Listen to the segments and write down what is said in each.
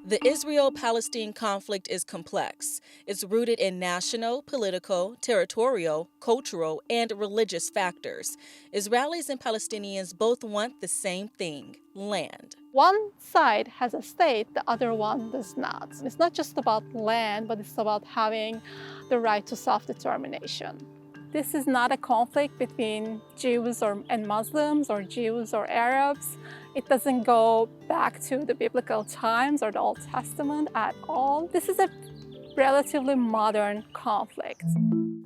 The Israel-Palestinian conflict is complex. It's rooted in national, political, territorial, cultural, and religious factors. Israelis and Palestinians both want the same thing: land. One side has a state, the other one does not. It's not just about land, but it's about having the right to self-determination. This is not a conflict between Jews and Muslims or Jews or Arabs. It doesn't go back to the biblical times or the Old Testament at all. This is a relatively modern conflict.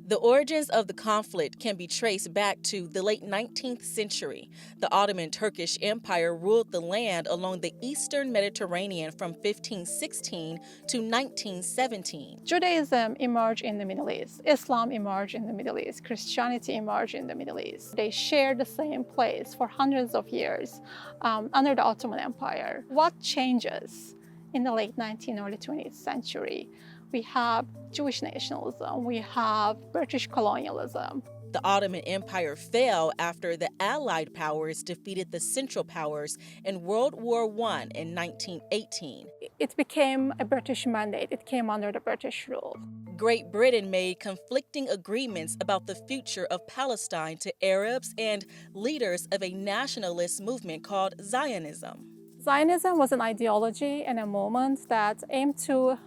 The origins of the conflict can be traced back to the late 19th century. The Ottoman Turkish Empire ruled the land along the eastern Mediterranean from 1516 to 1917. Judaism emerged in the Middle East. Islam emerged in the Middle East. Christianity emerged in the Middle East. They shared the same place for hundreds of years under the Ottoman Empire. What changes in the late 19th, early 20th century? We have Jewish nationalism, we have British colonialism. The Ottoman Empire fell after the Allied powers defeated the Central Powers in World War I in 1918. It became a British mandate. It came under the British rule. Great Britain made conflicting agreements about the future of Palestine to Arabs and leaders of a nationalist movement called Zionism. Zionism was an ideology and a movement that aimed to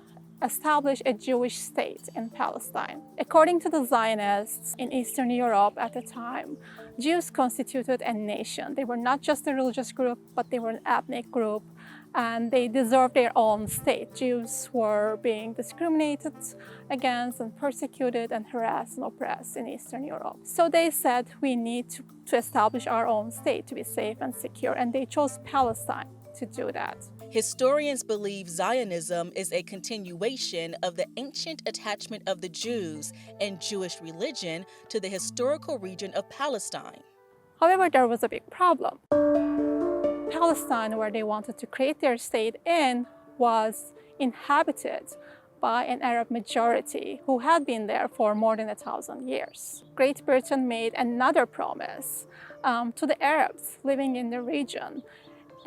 establish a Jewish state in Palestine. According to the Zionists in Eastern Europe at the time, Jews constituted a nation. They were not just a religious group, but they were an ethnic group, and they deserved their own state. Jews were being discriminated against and persecuted and harassed and oppressed in Eastern Europe. So they said, we need to establish our own state to be safe and secure, and they chose Palestine to do that. Historians believe Zionism is a continuation of the ancient attachment of the Jews and Jewish religion to the historical region of Palestine. However, there was a big problem. Palestine, where they wanted to create their state in, was inhabited by an Arab majority who had been there for more than 1,000 years. Great Britain made another promise to the Arabs living in the region.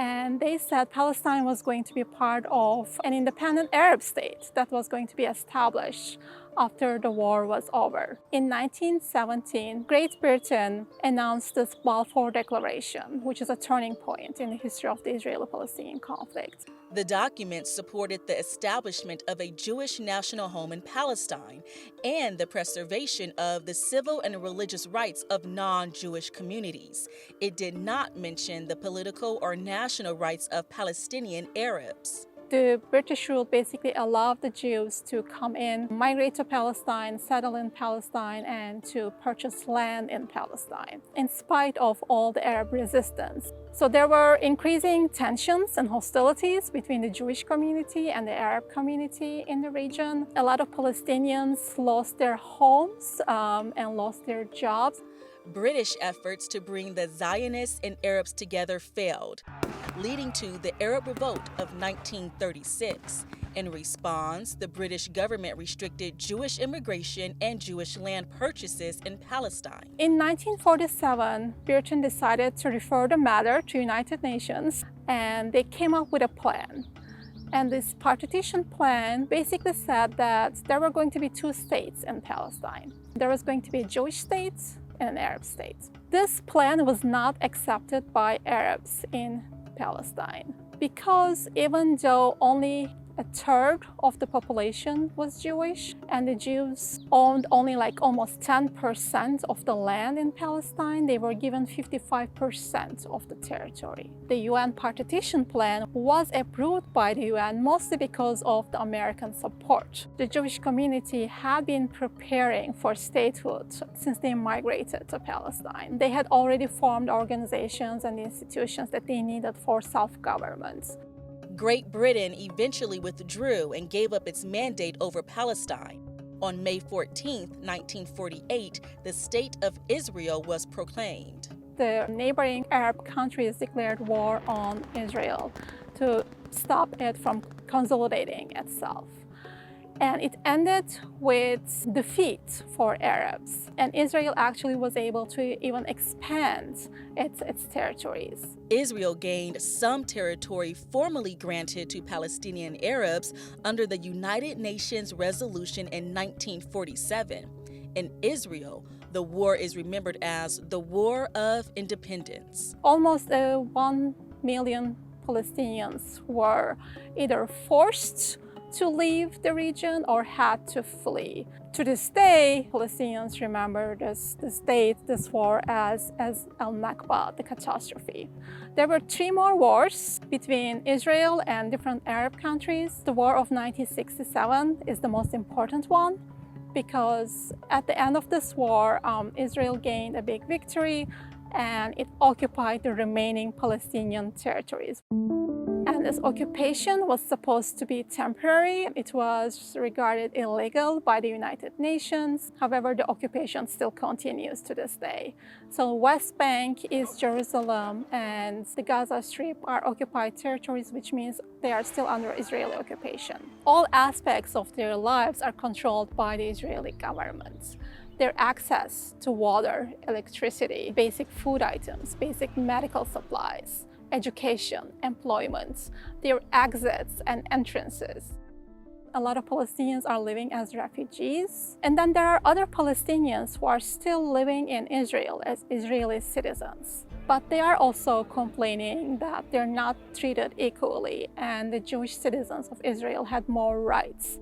And they said Palestine was going to be part of an independent Arab state that was going to be established after the war was over. In 1917, Great Britain announced this Balfour Declaration, which is a turning point in the history of the Israeli-Palestinian conflict. The document supported the establishment of a Jewish national home in Palestine and the preservation of the civil and religious rights of non-Jewish communities. It did not mention the political or national rights of Palestinian Arabs. The British rule basically allowed the Jews to come in, migrate to Palestine, settle in Palestine, and to purchase land in Palestine, in spite of all the Arab resistance. So there were increasing tensions and hostilities between the Jewish community and the Arab community in the region. A lot of Palestinians lost their homes and lost their jobs. British efforts to bring the Zionists and Arabs together failed, leading to the Arab Revolt of 1936. In response, the British government restricted Jewish immigration and Jewish land purchases in Palestine. In 1947, Britain decided to refer the matter to United Nations, and they came up with a plan. And this Partition Plan basically said that there were going to be two states in Palestine. There was going to be a Jewish state and an Arab state. This plan was not accepted by Arabs in Palestine because even though only a third of the population was Jewish and the Jews owned only like almost 10% of the land in Palestine, they were given 55% of the territory. The UN Partition Plan was approved by the UN mostly because of the American support. The Jewish community had been preparing for statehood since they migrated to Palestine. They had already formed organizations and institutions that they needed for self-government. Great Britain eventually withdrew and gave up its mandate over Palestine. On May 14, 1948, the State of Israel was proclaimed. The neighboring Arab countries declared war on Israel to stop it from consolidating itself. And it ended with defeat for Arabs. And Israel actually was able to even expand its territories. Israel gained some territory formerly granted to Palestinian Arabs under the United Nations resolution in 1947. In Israel, the war is remembered as the War of Independence. Almost 1 million Palestinians were either forced to leave the region or had to flee. To this day, Palestinians remember this war as al-Nakba, the catastrophe. There were 3 more wars between Israel and different Arab countries. The War of 1967 is the most important one because at the end of this war, Israel gained a big victory and it occupied the remaining Palestinian territories. And this occupation was supposed to be temporary. It was regarded illegal by the United Nations. However, the occupation still continues to this day. So West Bank, East Jerusalem, and the Gaza Strip are occupied territories, which means they are still under Israeli occupation. All aspects of their lives are controlled by the Israeli government. Their access to water, electricity, basic food items, basic medical supplies, education, employment, their exits and entrances. A lot of Palestinians are living as refugees. And then there are other Palestinians who are still living in Israel as Israeli citizens. But they are also complaining that they're not treated equally and the Jewish citizens of Israel had more rights.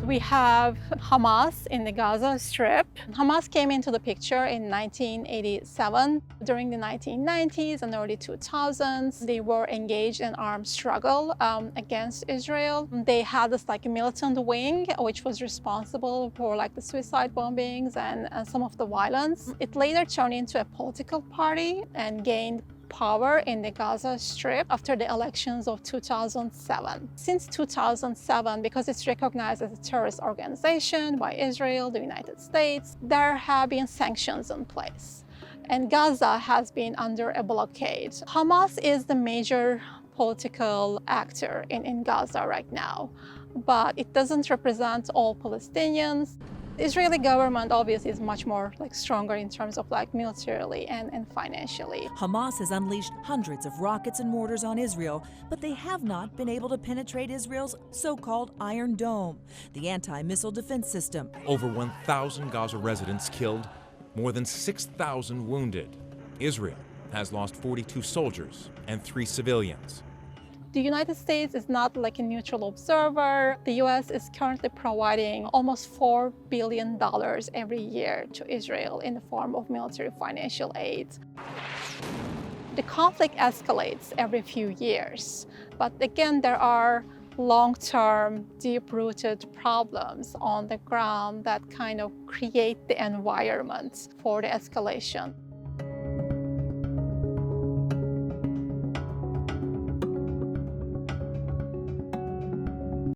We have Hamas in the Gaza Strip. Hamas came into the picture in 1987. During the 1990s and early 2000s, they were engaged in armed struggle against Israel. They had this militant wing, which was responsible for the suicide bombings and some of the violence. It later turned into a political party and gained power in the Gaza Strip after the elections of 2007. Since 2007, because it's recognized as a terrorist organization by Israel, the United States, there have been sanctions in place. And Gaza has been under a blockade. Hamas is the major political actor in Gaza right now, but it doesn't represent all Palestinians. The Israeli government obviously is much more stronger in terms of militarily and financially. Hamas has unleashed hundreds of rockets and mortars on Israel, but they have not been able to penetrate Israel's so-called Iron Dome, the anti-missile defense system. Over 1,000 Gaza residents killed, more than 6,000 wounded. Israel has lost 42 soldiers and 3 civilians. The United States is not a neutral observer. The US is currently providing almost $4 billion every year to Israel in the form of military financial aid. The conflict escalates every few years, but again, there are long-term, deep-rooted problems on the ground that kind of create the environment for the escalation.